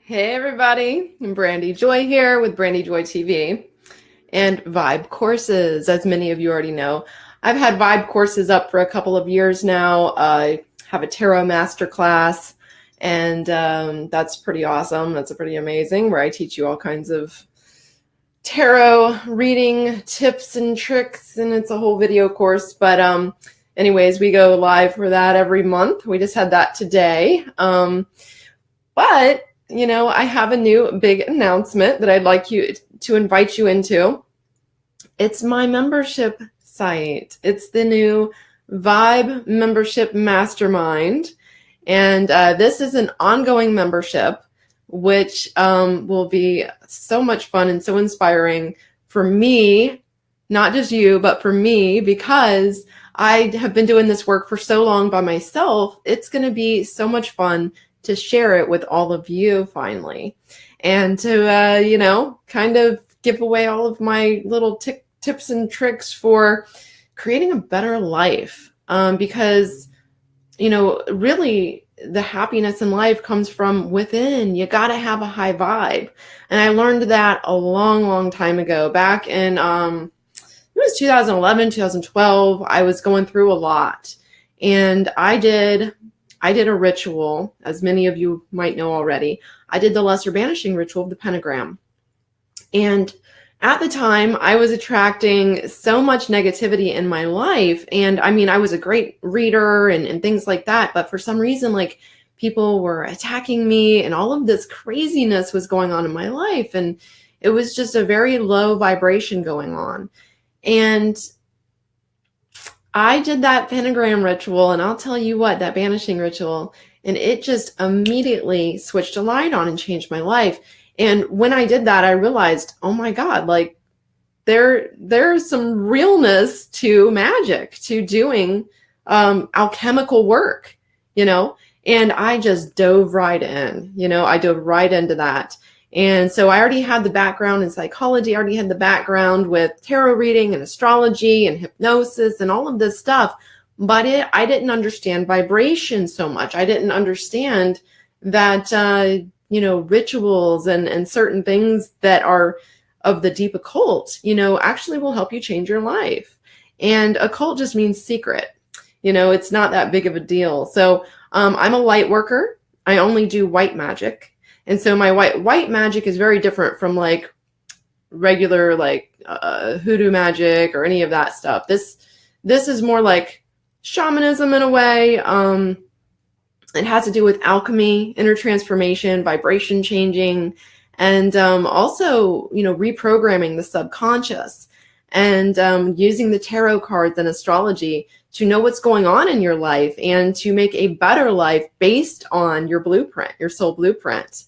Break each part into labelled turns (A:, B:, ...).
A: Hey everybody, I'm Brandy Joy here with Brandy Joy TV and Vibe Courses. As many of you already know, I've had Vibe Courses up for a couple of years now. I have a tarot masterclass, and that's pretty awesome. That's pretty amazing, where I teach you all kinds of tarot reading tips and tricks, and it's a whole video course. But anyways, we go live for that every month. We just had that today. But I have a new big announcement that I'd like you to invite you into. It's my membership site. It's the new Vibe Membership Mastermind. And this is an ongoing membership, which will be so much fun and so inspiring for me, not just you, but for me, because I have been doing this work for so long by myself. It's going to be so much fun to share it with all of you finally, and to, kind of give away all of my little tips and tricks for creating a better life. Because, really the happiness in life comes from within. You got to have a high vibe. And I learned that a long, long time ago, back in, it was 2011, 2012. I was going through a lot, and I did a ritual, as many of you might know already. I did the lesser banishing ritual of the pentagram. And at the time, I was attracting so much negativity in my life. And I was a great reader and things like that. But for some reason, people were attacking me, and all of this craziness was going on in my life. And it was just a very low vibration going on. And I did that pentagram ritual, and I'll tell you what, that banishing ritual, and it just immediately switched a light on and changed my life. And when I did that, I realized, oh my God, there's some realness to magic, to doing alchemical work, and I just dove right in, I dove right into that. And so I already had the background in psychology. I already had the background with tarot reading and astrology and hypnosis and all of this stuff. But I didn't understand vibration so much. I didn't understand that, rituals and certain things that are of the deep occult, actually will help you change your life. And occult just means secret. It's not that big of a deal. So I'm a light worker. I only do white magic. And so my white magic is very different from regular hoodoo magic or any of that stuff. This is more like shamanism in a way. It has to do with alchemy, inner transformation, vibration changing, and also reprogramming the subconscious, and using the tarot cards and astrology to know what's going on in your life and to make a better life based on your blueprint, your soul blueprint.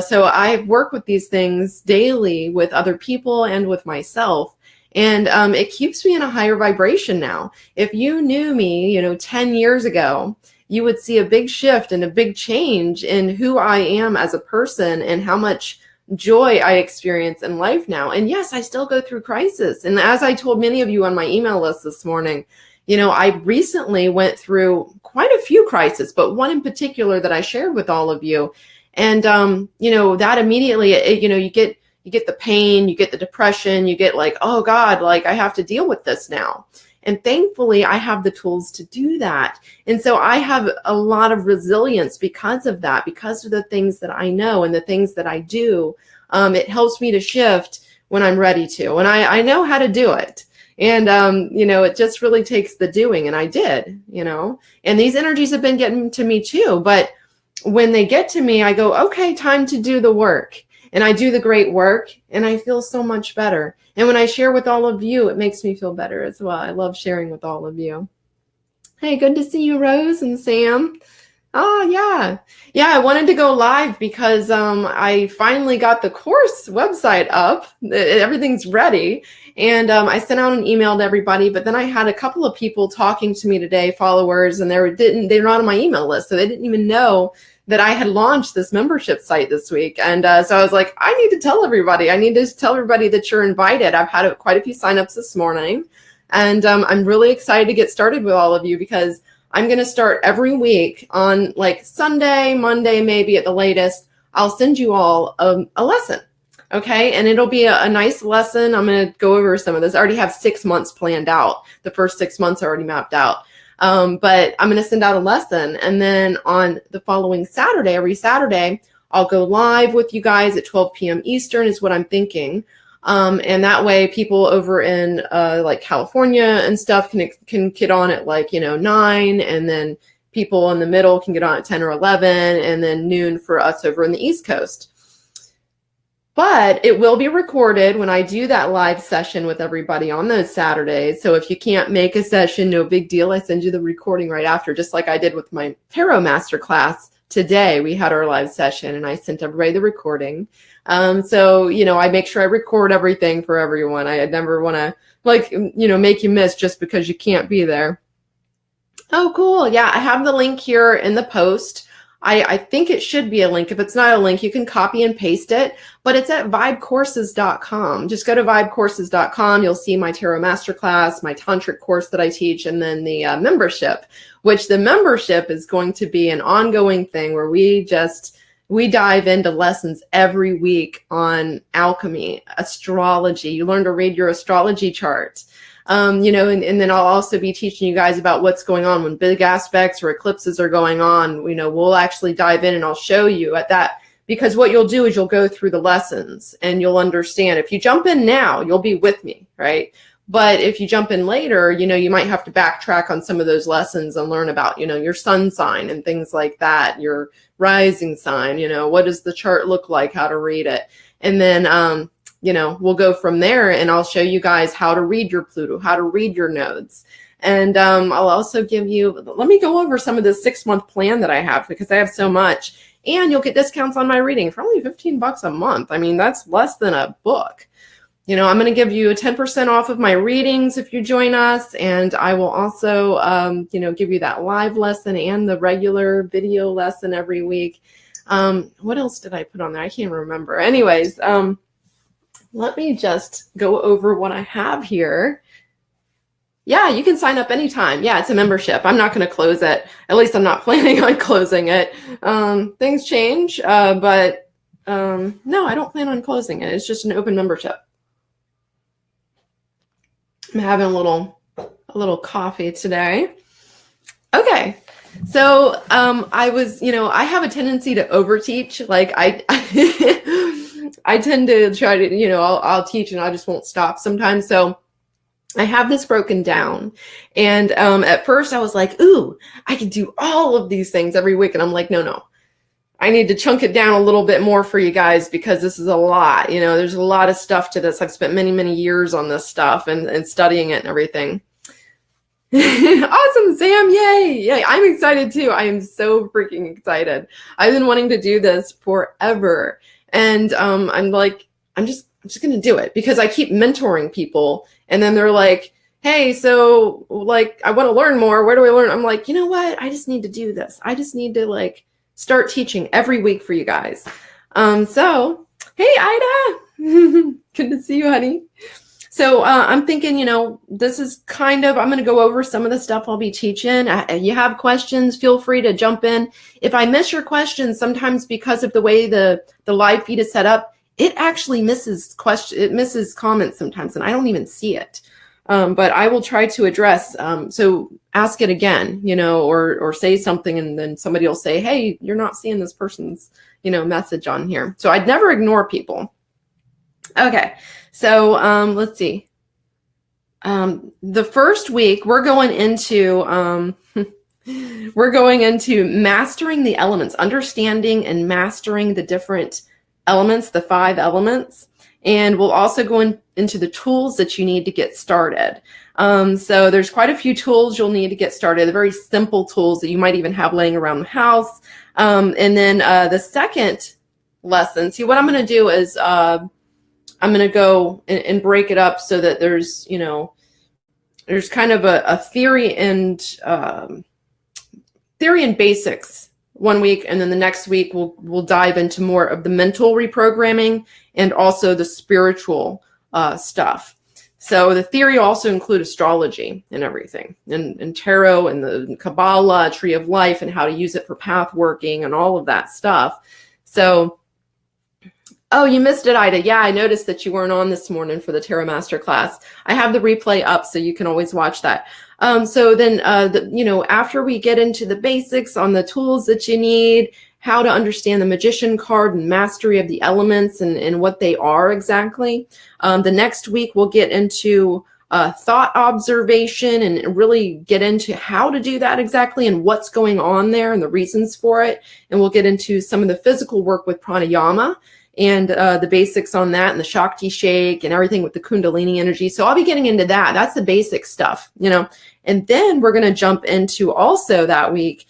A: So I work with these things daily with other people and with myself. And it keeps me in a higher vibration now. If you knew me, 10 years ago, you would see a big shift and a big change in who I am as a person and how much joy I experience in life now. And yes, I still go through crisis. And as I told many of you on my email list this morning, I recently went through quite a few crises, but one in particular that I shared with all of you. And, that immediately, you get the pain, you get the depression, you get oh God, I have to deal with this now. And thankfully, I have the tools to do that. And so I have a lot of resilience because of that, because of the things that I know and the things that I do. It helps me to shift when I'm ready to. And I know how to do it. And, it just really takes the doing. And I did, and these energies have been getting to me too. But when they get to me, I go, okay, time to do the work. And I do the great work, and I feel so much better. And when I share with all of you, it makes me feel better as well. I love sharing with all of you. Hey, good to see you, Rose and Sam. Oh, yeah. Yeah, I wanted to go live because I finally got the course website up. Everything's ready. And I sent out an email to everybody, but then I had a couple of people talking to me today, followers, and they're not on my email list, so they didn't even know that I had launched this membership site this week. And so I was like, I need to tell everybody. I need to tell everybody that you're invited. I've had quite a few signups this morning. And I'm really excited to get started with all of you, because I'm going to start every week on Sunday, Monday, maybe at the latest. I'll send you all a lesson. Okay. And it'll be a nice lesson. I'm going to go over some of this. I already have 6 months planned out. The first 6 months are already mapped out. But I'm going to send out a lesson. And then on the following Saturday, every Saturday, I'll go live with you guys at 12 p.m. Eastern is what I'm thinking. And that way people over in like California and stuff can get on at like, 9, and then people in the middle can get on at 10 or 11, and then noon for us over in the East Coast. But it will be recorded when I do that live session with everybody on those Saturdays. So if you can't make a session, no big deal. I send you the recording right after, just like I did with my Tarot Masterclass today. We had our live session and I sent everybody the recording. So, I make sure I record everything for everyone. I never want to make you miss just because you can't be there. Oh, cool. Yeah, I have the link here in the post. I think it should be a link. If it's not a link, you can copy and paste it, but it's at vibecourses.com. Just go to vibecourses.com. You'll see my Tarot Masterclass, my Tantric course that I teach, and then the membership, which the membership is going to be an ongoing thing where we dive into lessons every week on alchemy, astrology. You learn to read your astrology chart. And then I'll also be teaching you guys about what's going on when big aspects or eclipses are going on. We'll actually dive in and I'll show you at that, because what you'll do is you'll go through the lessons and you'll understand. If you jump in now, you'll be with me, right? But if you jump in later, you might have to backtrack on some of those lessons and learn about, your sun sign and things like that, your rising sign, what does the chart look like, how to read it. And then, we'll go from there, and I'll show you guys how to read your Pluto, how to read your nodes. And I'll also let me go over some of the 6-month plan that I have, because I have so much, and you'll get discounts on my reading for only $15 a month. I mean, that's less than a book. I'm going to give you a 10% off of my readings if you join us. And I will also, give you that live lesson and the regular video lesson every week. What else did I put on there? I can't remember. Anyways, let me just go over what I have here. Yeah, you can sign up anytime. Yeah, it's a membership. I'm not going to close it. At least I'm not planning on closing it. Things change, but no, I don't plan on closing it. It's just an open membership. I'm having a little coffee today. Okay. So I have a tendency to overteach. Like I tend to try to, I'll teach and I just won't stop sometimes. So I have this broken down. And at first I was like, ooh, I could do all of these things every week. And I'm like, no. I need to chunk it down a little bit more for you guys, because this is a lot. There's a lot of stuff to this. I've spent many, many years on this stuff and studying it and everything. Awesome, Sam. Yay. I'm excited too. I am so freaking excited. I've been wanting to do this forever. And I'm just going to do it, because I keep mentoring people, and then they're like, hey, so I want to learn more. Where do I learn? I'm like, you know what? I just need to do this. I just need to start teaching every week for you guys. So, hey, Ida, good to see you, honey. So I'm thinking, this is I'm going to go over some of the stuff I'll be teaching. You have questions, feel free to jump in. If I miss your questions, sometimes because of the way the live feed is set up, it actually misses comments sometimes, and I don't even see it. But I will try to address. So ask it again, or say something, and then somebody will say, hey, you're not seeing this person's, message on here. So I'd never ignore people. Okay. So let's see. The first week we're going into mastering the elements, understanding and mastering the different elements, the 5 elements. And we'll also go into the tools that you need to get started. So there's quite a few tools you'll need to get started, the very simple tools that you might even have laying around the house. And then the second lesson, see, what I'm going to do is I'm going to go and break it up so that there's, there's kind of a theory and basics one week, and then the next week we'll dive into more of the mental reprogramming and also the spiritual stuff. So the theory also include astrology and everything, and tarot and the Kabbalah, tree of life, and how to use it for path working and all of that stuff. So Oh, you missed it, Ida. Yeah, I noticed that you weren't on this morning for the Tarot Master class. I have the replay up, so you can always watch that. So then, after we get into the basics on the tools that you need, how to understand the Magician card and mastery of the elements and what they are exactly, the next week we'll get into thought observation and really get into how to do that exactly and what's going on there and the reasons for it. And we'll get into some of the physical work with pranayama and the basics on that and the Shakti shake and everything with the Kundalini energy. So I'll be getting into that. That's the basic stuff, And then we're going to jump into also that week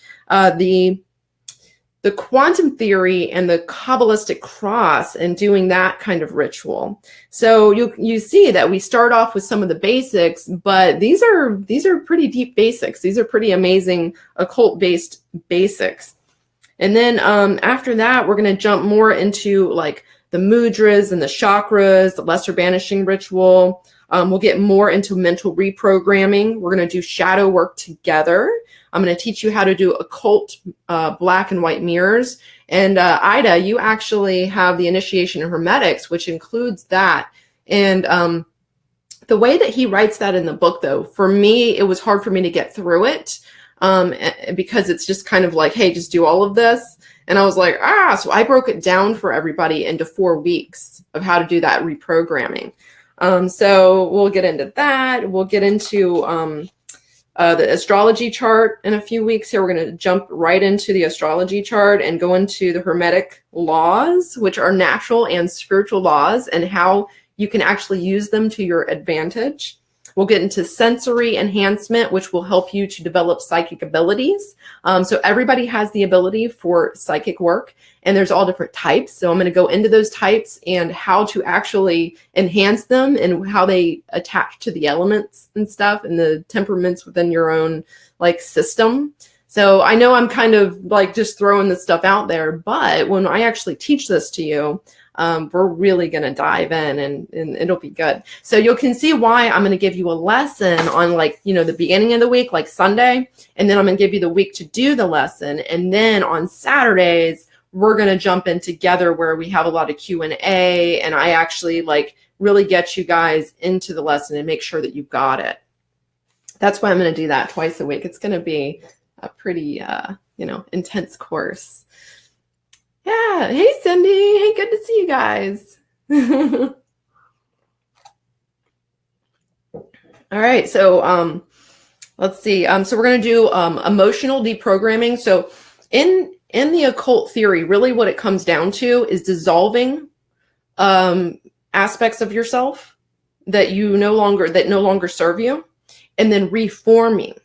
A: the quantum theory and the Kabbalistic cross and doing that kind of ritual. So you see that we start off with some of the basics, but these are pretty deep basics. These are pretty amazing occult-based basics. And then after that, we're going to jump more into like the mudras and the chakras, the lesser banishing ritual. We'll get more into mental reprogramming. We're going to do shadow work together. I'm going to teach you how to do occult black and white mirrors. And Ida, you actually have the initiation in Hermetics, which includes that. And the way that he writes that in the book, though, for me, it was hard for me to get through it. Because it's just kind of like, hey, just do all of this. And I was like, so I broke it down for everybody into 4 weeks of how to do that reprogramming. So we'll get into that. We'll get into the astrology chart in a few weeks here. We're going to jump right into the astrology chart and go into the Hermetic laws, which are natural and spiritual laws, and how you can actually use them to your advantage. We'll get into sensory enhancement, which will help you to develop psychic abilities. So everybody has the ability for psychic work, and there's all different types. So I'm going to go into those types and how to actually enhance them and how they attach to the elements and stuff and the temperaments within your own like system. So I know I'm kind of like just throwing this stuff out there, but when I actually teach this to you, we're really going to dive in and it'll be good. So you can see why I'm going to give you a lesson on like, the beginning of the week, like Sunday, and then I'm going to give you the week to do the lesson. And then on Saturdays, we're going to jump in together where we have a lot of Q&A, and I actually like really get you guys into the lesson and make sure that you got it. That's why I'm going to do that twice a week. It's going to be a pretty, intense course. Yeah. Hey, Cindy. Hey, good to see you guys. All right. So let's see. So we're going to do emotional deprogramming. So in the occult theory, really what it comes down to is dissolving aspects of yourself that no longer serve you, and then reforming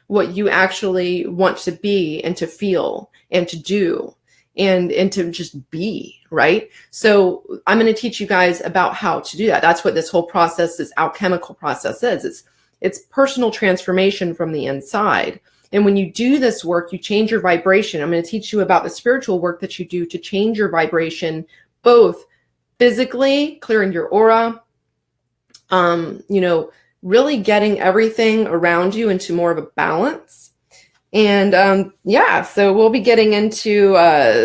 A: what you actually want to be and to feel and to do. And to just be, right? So I'm going to teach you guys about how to do that. That's what this whole process, this alchemical process is. It's personal transformation from the inside. And when you do this work, you change your vibration. I'm going to teach you about the spiritual work that you do to change your vibration, both physically, clearing your aura, really getting everything around you into more of a balance. And so we'll be getting into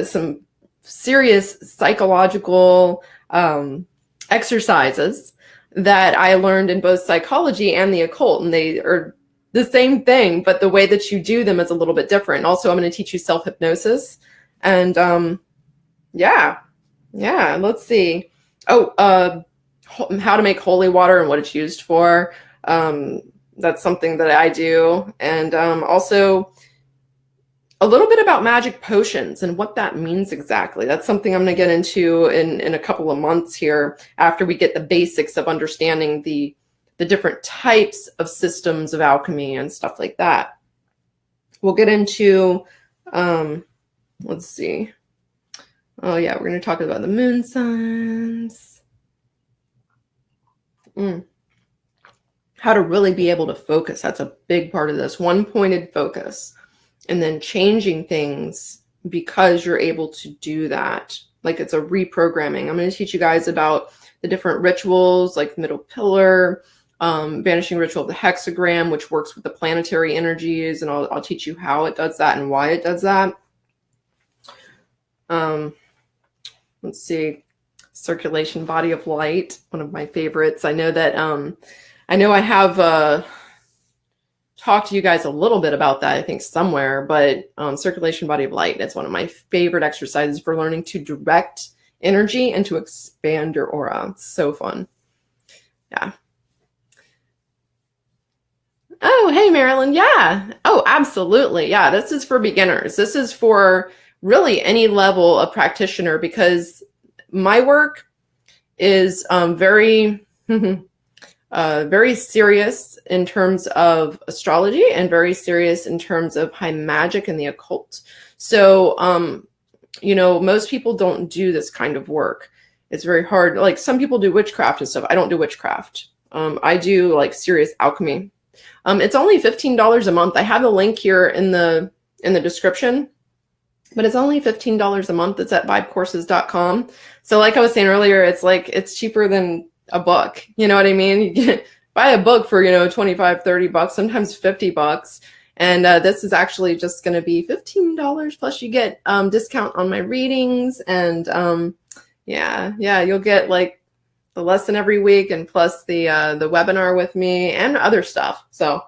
A: some serious psychological exercises that I learned in both psychology and the occult. And they are the same thing, but the way that you do them is a little bit different. Also, I'm going to teach you self-hypnosis. And let's see. How to make holy water and what it's used for. That's something that I do. And also a little bit about magic potions and what that means exactly. That's something I'm going to get into in a couple of months here after we get the basics of understanding the different types of systems of alchemy and stuff like that. We'll get into, let's see. Oh yeah, we're going to talk about the moon signs. How to really be able to focus. That's a big part of this. One-pointed focus. And then changing things because you're able to do that. Like it's a reprogramming. I'm going to teach you guys about the different rituals, like middle pillar, banishing ritual of the hexagram, which works with the planetary energies. And I'll teach you how it does that and why it does that. Let's see. Circulation body of light, one of my favorites. I know that I have talked to you guys a little bit about that, I think somewhere, but circulation body of light, it's one of my favorite exercises for learning to direct energy and to expand your aura. It's so fun. Yeah. Oh, hey, Marilyn. Yeah. Oh, absolutely. Yeah. This is for beginners. This is for really any level of practitioner, because my work is very, very serious in terms of astrology and very serious in terms of high magic and the occult. So, most people don't do this kind of work. It's very hard. Like some people do witchcraft and stuff. I don't do witchcraft. I do like serious alchemy. It's only $15 a month. I have the link here in the description, but it's only $15 a month. It's at vibecourses.com. So like I was saying earlier, it's cheaper than a book. You know what I mean? You can buy a book for, $25, $30, sometimes $50. And this is actually just going to be $15 plus you get discount on my readings. And you'll get like the lesson every week and plus the webinar with me and other stuff. So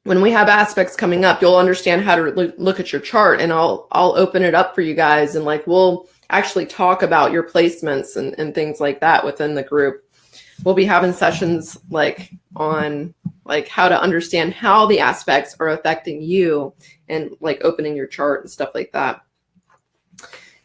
A: when we have aspects coming up, you'll understand how to look at your chart, and I'll open it up for you guys. And like, we'll actually talk about your placements and things like that within the group. We'll be having sessions like on like how to understand how the aspects are affecting you and like opening your chart and stuff like that.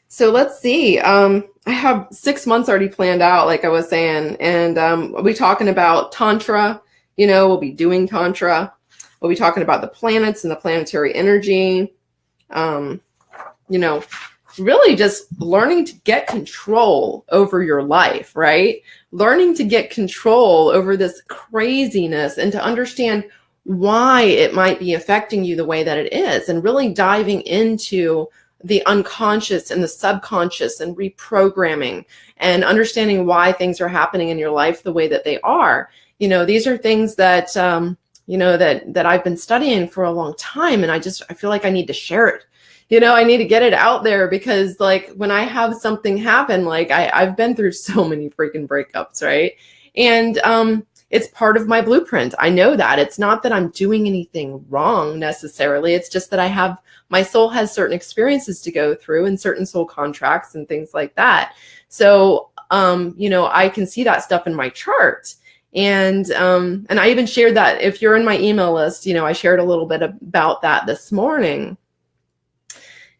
A: So let's see. I have 6 months already planned out, like I was saying, and we'll be talking about Tantra. We'll be doing Tantra. We'll be talking about the planets and the planetary energy. Really just learning to get control over your life, right? Learning to get control over this craziness and to understand why it might be affecting you the way that it is, and really diving into the unconscious and the subconscious and reprogramming and understanding why things are happening in your life the way that they are. These are things that, that I've been studying for a long time. And I feel like I need to share it. I need to get it out there, because like when I have something happen, like I've been through so many freaking breakups, right? And it's part of my blueprint. I know that. It's not that I'm doing anything wrong necessarily. It's just that my soul has certain experiences to go through and certain soul contracts and things like that. So, I can see that stuff in my chart. And I even shared that if you're in my email list, I shared a little bit about that this morning.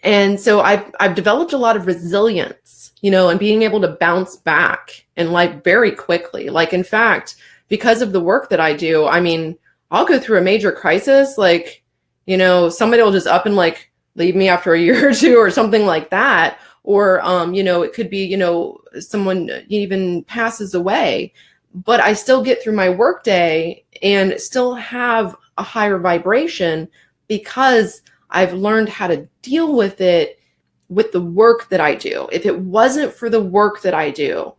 A: And so I've developed a lot of resilience, and being able to bounce back in life very quickly. Like, in fact, because of the work that I do, I mean, I'll go through a major crisis, like, somebody will just up and like leave me after a year or two or something like that. Or, it could be, someone even passes away, but I still get through my work day and still have a higher vibration because I've learned how to deal with it with the work that I do. If it wasn't for the work that I do,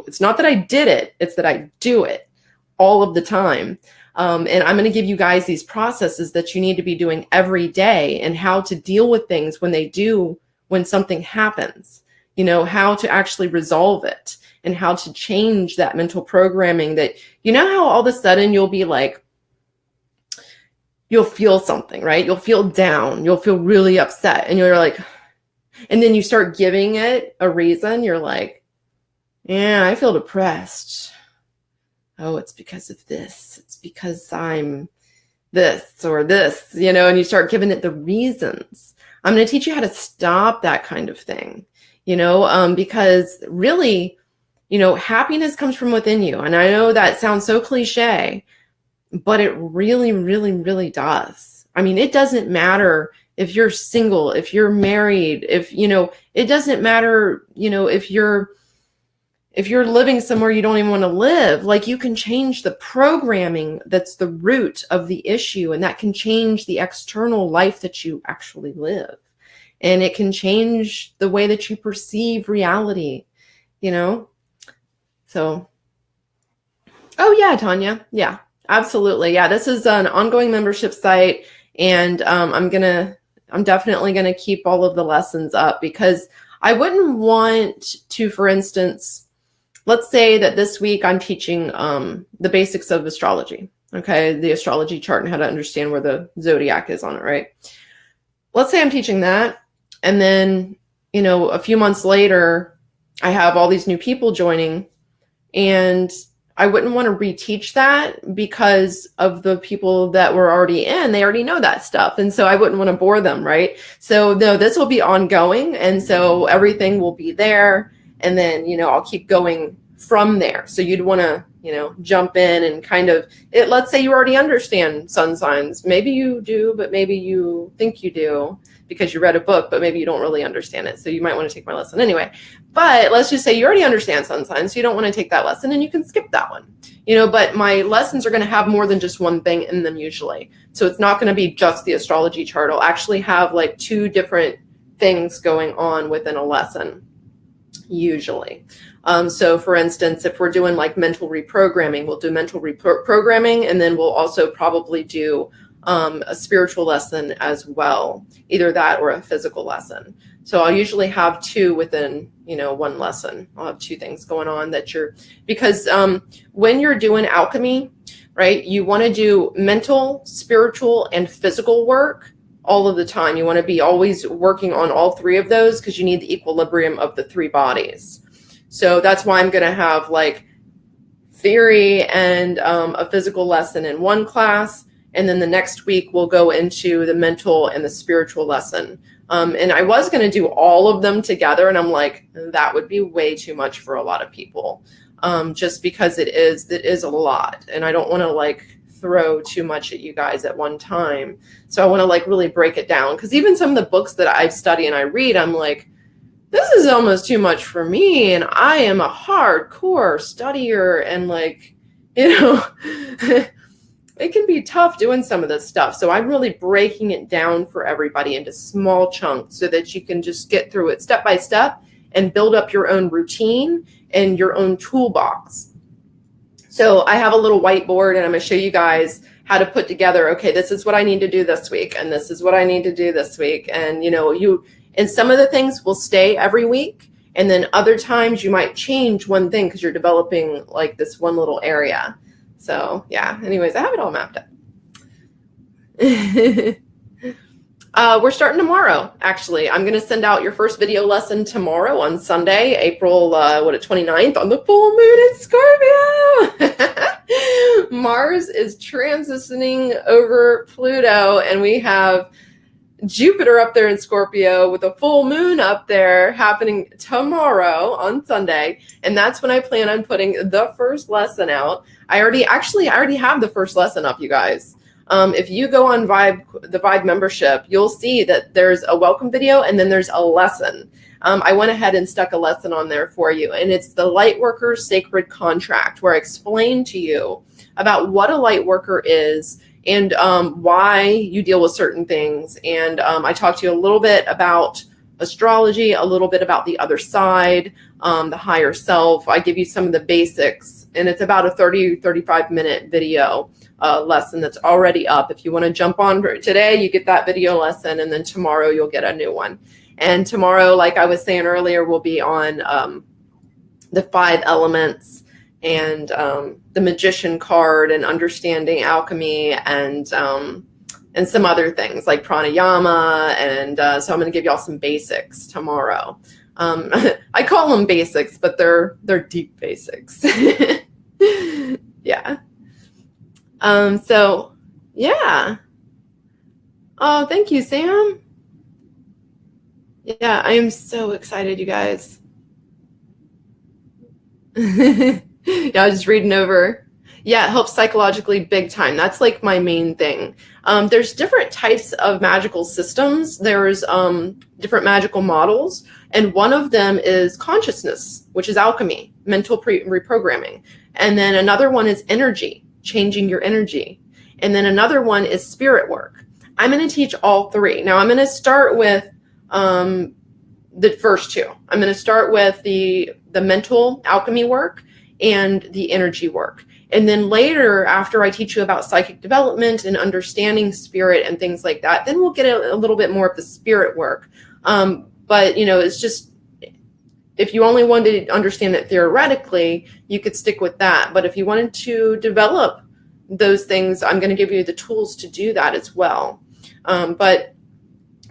A: it's not that I did it, it's that I do it all of the time. And I'm going to give you guys these processes that you need to be doing every day, and how to deal with things when something happens, how to actually resolve it and how to change that mental programming that, how all of a sudden you'll be like, you'll feel something, right? You'll feel down. You'll feel really upset. And you're like, and then you start giving it a reason. You're like, yeah, I feel depressed. Oh, it's because of this. It's because I'm this or this, and you start giving it the reasons. I'm going to teach you how to stop that kind of thing, because really, happiness comes from within you. And I know that sounds so cliche, but it really, really, really does. I mean, it doesn't matter if you're single, if you're married, it doesn't matter, if you're living somewhere you don't even want to live. Like, you can change the programming that's the root of the issue, and that can change the external life that you actually live. And it can change the way that you perceive reality, So, oh yeah, Tanya. Yeah. Absolutely. Yeah, this is an ongoing membership site, and I'm definitely going to keep all of the lessons up, because I wouldn't want to, for instance, let's say that this week I'm teaching the basics of astrology, okay, the astrology chart and how to understand where the zodiac is on it, right? Let's say I'm teaching that, and then, you know, a few months later, I have all these new people joining, and I wouldn't want to reteach that because of the people that were already in. They already know that stuff. And so I wouldn't want to bore them, right? So no, this will be ongoing. And so everything will be there. And then, you know, I'll keep going from there. So you'd want to, you know, jump in and kind of, let's say you already understand sun signs. Maybe you do, but maybe you think you do because you read a book, but maybe you don't really understand it. So you might want to take my lesson anyway. But let's just say you already understand sun signs, so you don't want to take that lesson, and you can skip that one. You know, but my lessons are going to have more than just one thing in them usually. So it's not going to be just the astrology chart. I'll actually have like 2 different things going on within a lesson, usually. So for instance, if we're doing like mental reprogramming, we'll do mental reprogramming, and then we'll also probably do a spiritual lesson as well, either that or a physical lesson. So I'll usually have 2 within, you know, one lesson. I'll have 2 things going on because when you're doing alchemy, right, you want to do mental, spiritual, and physical work all of the time. You want to be always working on all 3 of those because you need the equilibrium of the 3 bodies. So that's why I'm going to have like theory and a physical lesson in one class. And then the next week we'll go into the mental and the spiritual lesson. And I was going to do all of them together. And I'm like, that would be way too much for a lot of people. Just because it is a lot. And I don't want to like throw too much at you guys at one time. So I want to like really break it down. Because even some of the books that I study and I read, I'm like, this is almost too much for me. And I am a hardcore studier. And like, you know, it can be tough doing some of this stuff. So I'm really breaking it down for everybody into small chunks so that you can just get through it step by step and build up your own routine and your own toolbox. So I have a little whiteboard, and I'm going to show you guys how to put together, okay, this is what I need to do this week, and this is what I need to do this week. And, you know, and some of the things will stay every week. And then other times you might change one thing because you're developing like this one little area. So yeah, anyways, I have it all mapped up. We're starting tomorrow, actually. I'm going to send out your first video lesson tomorrow on Sunday, April 29th, on the full moon in Scorpio. Mars is transitioning over Pluto, and we have Jupiter up there in Scorpio with a full moon up there happening tomorrow on Sunday. And that's when I plan on putting the first lesson out. I already have the first lesson up, you guys. If you go on the Vibe membership, you'll see that there's a welcome video and then there's a lesson. I went ahead and stuck a lesson on there for you. And it's the Lightworker's Sacred Contract, where I explain to you about what a Lightworker is and why you deal with certain things. And I talked to you a little bit about astrology, a little bit about the other side, the higher self. I give you some of the basics, and it's about a 35 minute video lesson that's already up. If you want to jump on today, you get that video lesson, and then tomorrow you'll get a new one. And tomorrow, like I was saying earlier, we'll be on the 5 elements and the magician card and understanding alchemy and some other things like pranayama. And so I'm going to give y'all some basics tomorrow. I call them basics, but they're deep basics. Yeah. So yeah. Oh, thank you, Sam. Yeah, I am so excited, you guys. Yeah, I was just reading over. Yeah, it helps psychologically big time. That's like my main thing. There's different types of magical systems. There's different magical models. And one of them is consciousness, which is alchemy, mental reprogramming. And then another one is energy, changing your energy. And then another one is spirit work. I'm going to teach all 3. Now I'm going to start with the first 2. I'm going to start with the mental alchemy work and the energy work. And then later, after I teach you about psychic development and understanding spirit and things like that, then we'll get a little bit more of the spirit work. But, you know, it's just if you only wanted to understand it theoretically, you could stick with that. But if you wanted to develop those things, I'm going to give you the tools to do that as well. But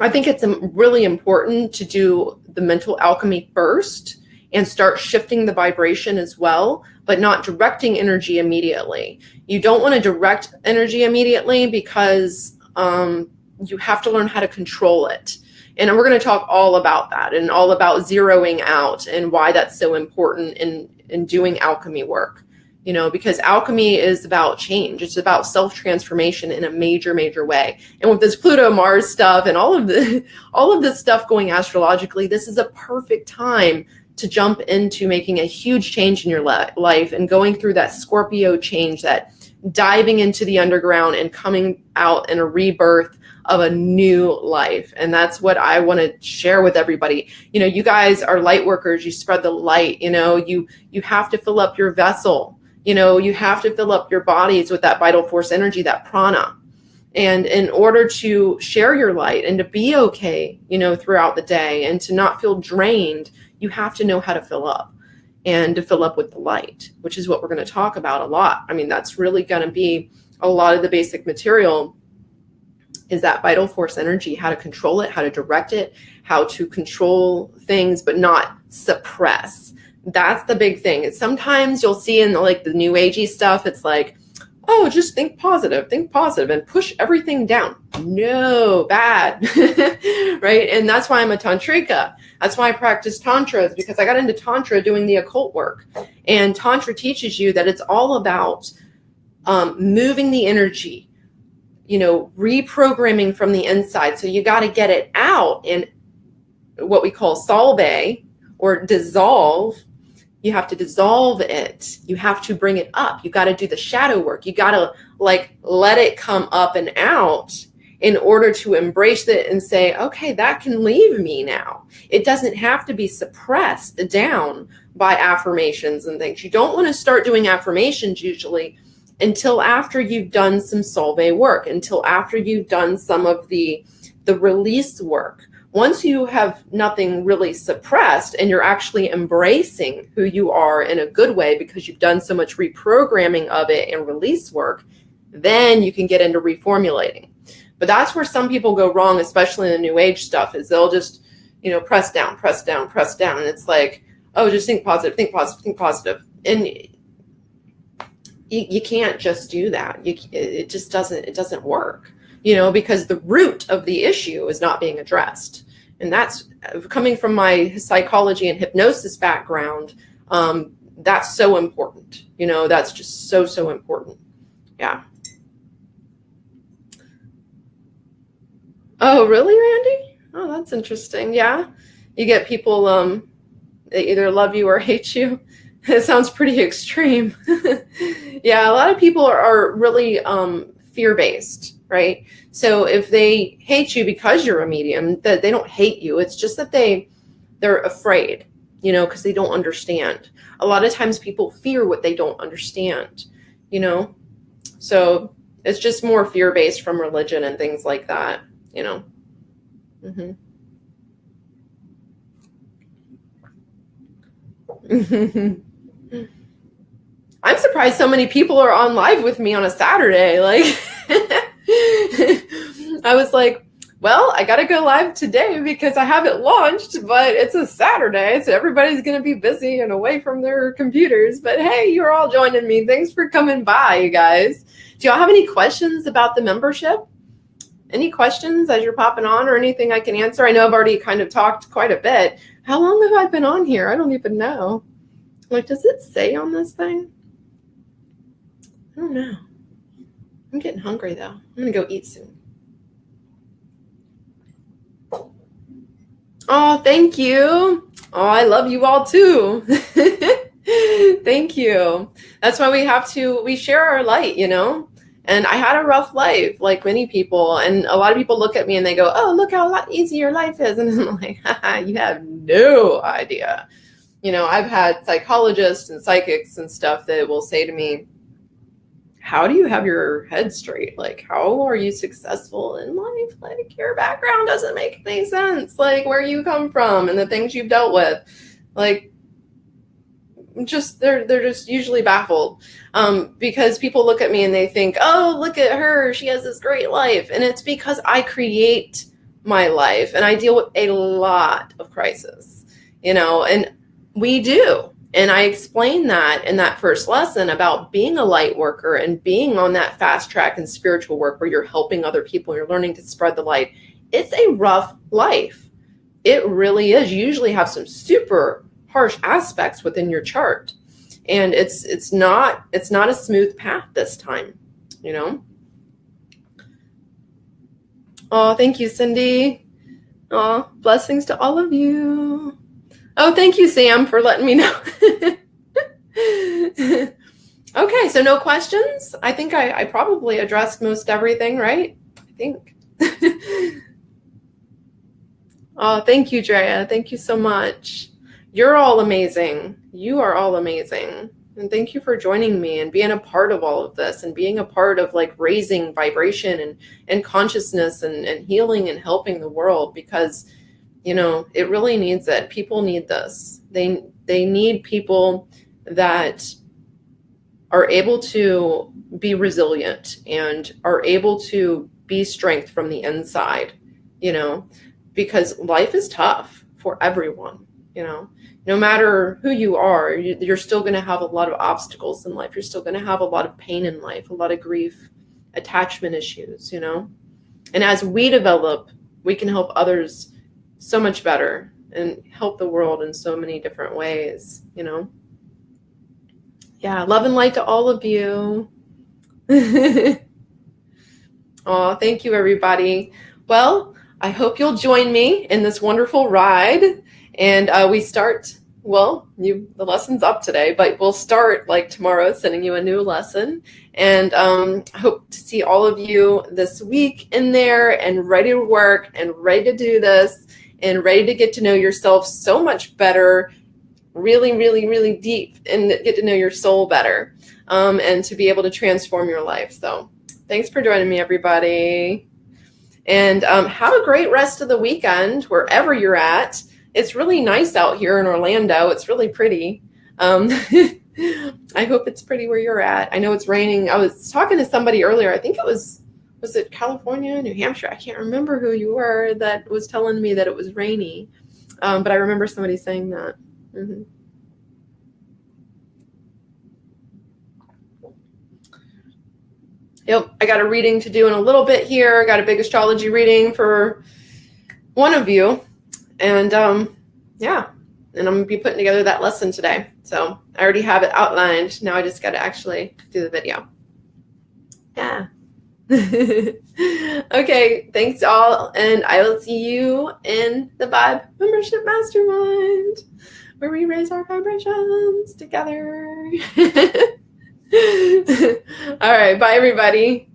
A: I think it's really important to do the mental alchemy first and start shifting the vibration as well, but not directing energy immediately. You don't want to direct energy immediately because you have to learn how to control it. And we're going to talk all about that and all about zeroing out and why that's so important in doing alchemy work. You know, because alchemy is about change. It's about self-transformation in a major, major way. And with this Pluto Mars stuff and all of this stuff going astrologically, this is a perfect time to jump into making a huge change in your life and going through that Scorpio change, that diving into the underground and coming out in a rebirth of a new life. And that's what I want to share with everybody. You know, you guys are light workers. You spread the light. You know, you have to fill up your vessel. You know, you have to fill up your bodies with that vital force energy, that prana. And in order to share your light and to be okay, you know, throughout the day and to not feel drained, you have to know how to fill up and to fill up with the light, which is what we're going to talk about a lot. I mean, that's really going to be a lot of the basic material is that vital force energy, how to control it, how to direct it, how to control things, but not suppress. That's the big thing. And sometimes you'll see in the new agey stuff, it's like, oh, just think positive and push everything down. No, bad, right? And that's why I'm a tantrika. That's why I practice tantra, is because I got into tantra doing the occult work. And tantra teaches you that it's all about moving the energy, you know, reprogramming from the inside. So you got to get it out in what we call solve or dissolve. You have to dissolve it. You have to bring it up. You got to do the shadow work. You got to let it come up and out in order to embrace it and say, okay, that can leave me now. It doesn't have to be suppressed down by affirmations and things. You don't want to start doing affirmations usually until after you've done some solve work, until after you've done some of the release work. Once you have nothing really suppressed and you're actually embracing who you are in a good way because you've done so much reprogramming of it and release work, then you can get into reformulating. But that's where some people go wrong, especially in the new age stuff, is they'll just, you know, press down. And it's like, oh, just think positive. And you can't just do that. It just doesn't work, you know, because the root of the issue is not being addressed. And that's coming from my psychology and hypnosis background. That's so important. You know, that's just so important. Yeah. Oh, really, Randy? Oh, that's interesting. Yeah. You get people, they either love you or hate you. It sounds pretty extreme. Yeah. A lot of people are really, fear-based, right? So if they hate you because you're a medium, that they don't hate you. It's just that they're afraid, you know, because they don't understand. A lot of times people fear what they don't understand, you know? So it's just more fear-based from religion and things like that, you know? I'm surprised so many people are on live with me on a Saturday. Like, I was like, well, I got to go live today because I haven't launched, but it's a Saturday, so everybody's going to be busy and away from their computers. But hey, you're all joining me. Thanks for coming by, you guys. Do y'all have any questions about the membership? Any questions as you're popping on or anything I can answer? I know I've already kind of talked quite a bit. How long have I been on here? I don't even know. Like, does it say on this thing? I don't know. I'm getting hungry, though. I'm going to go eat soon. Oh, thank you. Oh, I love you all, too. Thank you. That's why we share our light, you know? And I had a rough life, like many people. And a lot of people look at me and they go, oh, look how easy your life is. And I'm like, you have no idea. You know, I've had psychologists and psychics and stuff that will say to me, how do you have your head straight? Like, how are you successful in life? Like, your background doesn't make any sense. Like, where you come from and the things you've dealt with. Like, just they're just usually baffled, because people look at me and they think, oh, look at her, she has this great life. And it's because I create my life and I deal with a lot of crisis, and we do. And I explained that in that first lesson about being a light worker and being on that fast track in spiritual work where you're helping other people, you're learning to spread the light. It's a rough life. It really is. You usually have some super harsh aspects within your chart, and it's not a smooth path this time. Oh, thank you, Cindy. Oh, blessings to all of you. Oh, thank you, Sam, for letting me know. Okay, so no questions. I think I probably addressed most everything, right? I think. Oh, thank you, Drea. Thank you so much. You're all amazing. You are all amazing. And thank you for joining me and being a part of all of this and being a part of like raising vibration and consciousness and healing and helping the world, because, it really needs it. People need this. They need people that are able to be resilient and are able to be strength from the inside, because life is tough for everyone, no matter who you are, you're still going to have a lot of obstacles in life. You're still going to have a lot of pain in life, a lot of grief, attachment issues, And as we develop, we can help others so much better and help the world in so many different ways, Yeah, love and light to all of you. Oh, thank you, everybody. Well, I hope you'll join me in this wonderful ride. And we start, the lesson's up today, but we'll start like tomorrow, sending you a new lesson. And I hope to see all of you this week in there and ready to work and ready to do this and ready to get to know yourself so much better, really, really, really deep, and get to know your soul better, and to be able to transform your life. So thanks for joining me, everybody. And have a great rest of the weekend, wherever you're at. It's really nice out here in Orlando. It's really pretty. I hope it's pretty where you're at. I know it's raining. I was talking to somebody earlier. I think it was it California, New Hampshire? I can't remember who you were that was telling me that it was rainy. But I remember somebody saying that. Mm-hmm. Yep, I got a reading to do in a little bit here. I got a big astrology reading for one of you. And yeah, and I'm going to be putting together that lesson today. So I already have it outlined. Now I just got to actually do the video. Yeah. Okay, thanks all. And I will see you in the Vibe Membership Mastermind, where we raise our vibrations together. All right, bye, everybody.